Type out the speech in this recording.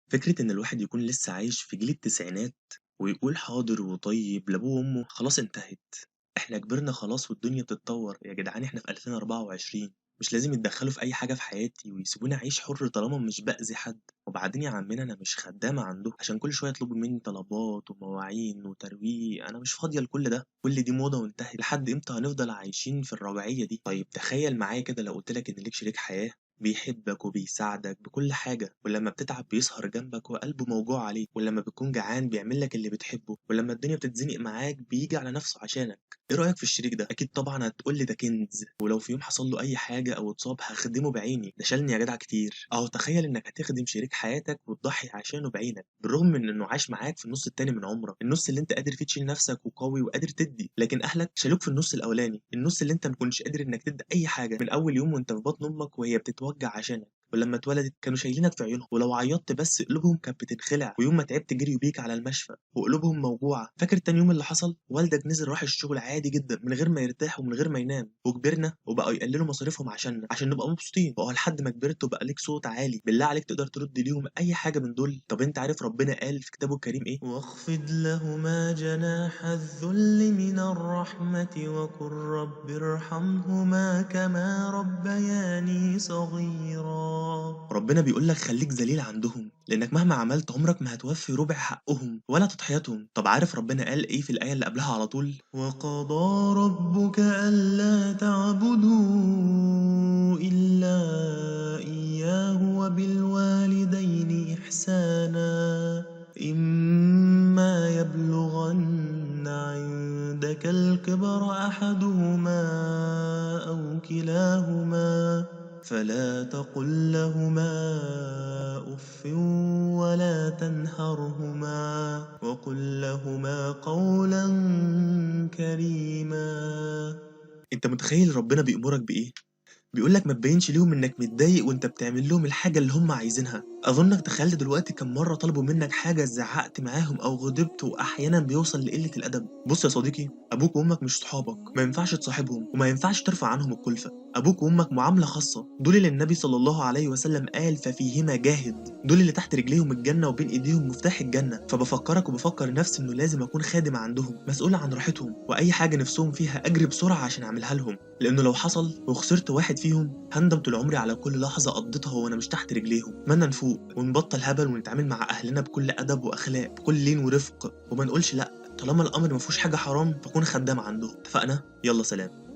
فكرة إن الواحد يكون لسه عايش في جيل التسعينات ويقول حاضر وطيب لأبوه وأمه خلاص انتهت. إحنا كبرنا خلاص والدنيا بتتطور يا جدعان، إحنا في 2024. مش لازم يتدخلوا في أي حاجة في حياتي ويسيبوني أعيش حر طالما مش بأذي حد. وبعدين يا عمنا أنا مش خدامة عنده عشان كل شوية يطلبوا مني طلبات ومواعين وترويق. أنا مش فاضية لكل ده، كل دي موضة وانتهت. لحد إمتى هنفضل عايشين في الرجعية دي؟ طيب تخيل معايا كده لو قلتلك إن ليك شريك حياة بيحبك وبيساعدك بكل حاجة، ولما بتتعب بيسهر جنبك وقلبه موجوع عليك، ولما بتكون جعان بيعمل لك اللي بتحبه، ولما الدنيا بتتزنق معاك بيجي على نفسه عشانك. ايه رأيك في الشريك ده؟ اكيد طبعا هتقول لي ده كنز، ولو في يوم حصل له اي حاجة او اتصاب هخدمه بعيني، ده شالني يا جدع كتير. اهو تخيل انك هتخدم شريك حياتك وتضحي عشانه بعينك، بالرغم من انه عاش معاك في النص التاني من عمرك، النص اللي انت قادر فيه تشيل نفسك وقوي وقادر تدي، لكن اهلك شالوك في النص الاولاني، النص اللي انت ما كنتش قادر انك تدي اي حاجة من اول يوم وانت في بطن امك وهي بتتوجع عشانك. ولما اتولدت كانوا شايلينك في عيونهم، ولو عيطت بس قلوبهم كانت بتنخلع، ويوم ما تعبت جريوا بيك على المشفى وقلوبهم موجوعه. فاكر تاني يوم اللي حصل؟ والدك نزل راح الشغل عادي جدا من غير ما يرتاح ومن غير ما ينام، وكبرنا وبقوا يقللوا مصاريفهم عشان نبقى مبسوطين. وهو لحد ما كبرت وبقى ليك صوت عالي، بالله عليك تقدر ترد ليهم اي حاجه من دول؟ طب انت عارف ربنا قال في كتابه الكريم ايه؟ واخفض لهما جناح الذل من الرحمة وقل رب ارحمهما كما ربياني صغيرا. ربنا بيقول لك خليك ذليل عندهم، لانك مهما عملت عمرك ما هتوفي ربع حقهم ولا تضحياتهم. طب عارف ربنا قال ايه في الايه اللي قبلها على طول؟ وقضى ربك الا تعبدوا الا اياه وبالوالدين احسانا إما يبلغن عندك الكبر أحدهما أو كلاهما فلا تقل لهما أف ولا تنهرهما وقل لهما قولا كريما. انت متخيل ربنا بيأمرك بإيه؟ بيقول لك ما تبينش ليهم انك متضايق وانت بتعمل لهم الحاجه اللي هم عايزينها. اظنك تخيلت دلوقتي كم مره طلبوا منك حاجه زعقت معاهم او غضبت، واحيانا بيوصل لقله الادب. بص يا صديقي، ابوك وامك مش صحابك، ما ينفعش تصاحبهم وما ينفعش ترفع عنهم الكلفه. ابوك وامك معامله خاصه، دول اللي النبي صلى الله عليه وسلم قال ففيهما جاهد، دول اللي تحت رجليهم الجنه وبين ايديهم مفتاح الجنه. فبفكرك وبفكر نفسي انه لازم اكون خادم عندهم، مسؤول عن راحتهم، واي حاجه نفسهم فيها اجري بسرعه عشان اعملها لهم، لانه لو حصل وخسرت واحد فيهم هندم طول عمري على كل لحظة قضيتها وأنا مش تحت رجليهم. أتمنى نفوق ونبطل هبل ونتعامل مع أهلنا بكل أدب وأخلاق، بكل لين ورفق، وما نقولش لأ طالما الأمر مفهوش حاجة حرام فكون خدام عندهم. اتفقنا؟ يلا سلام.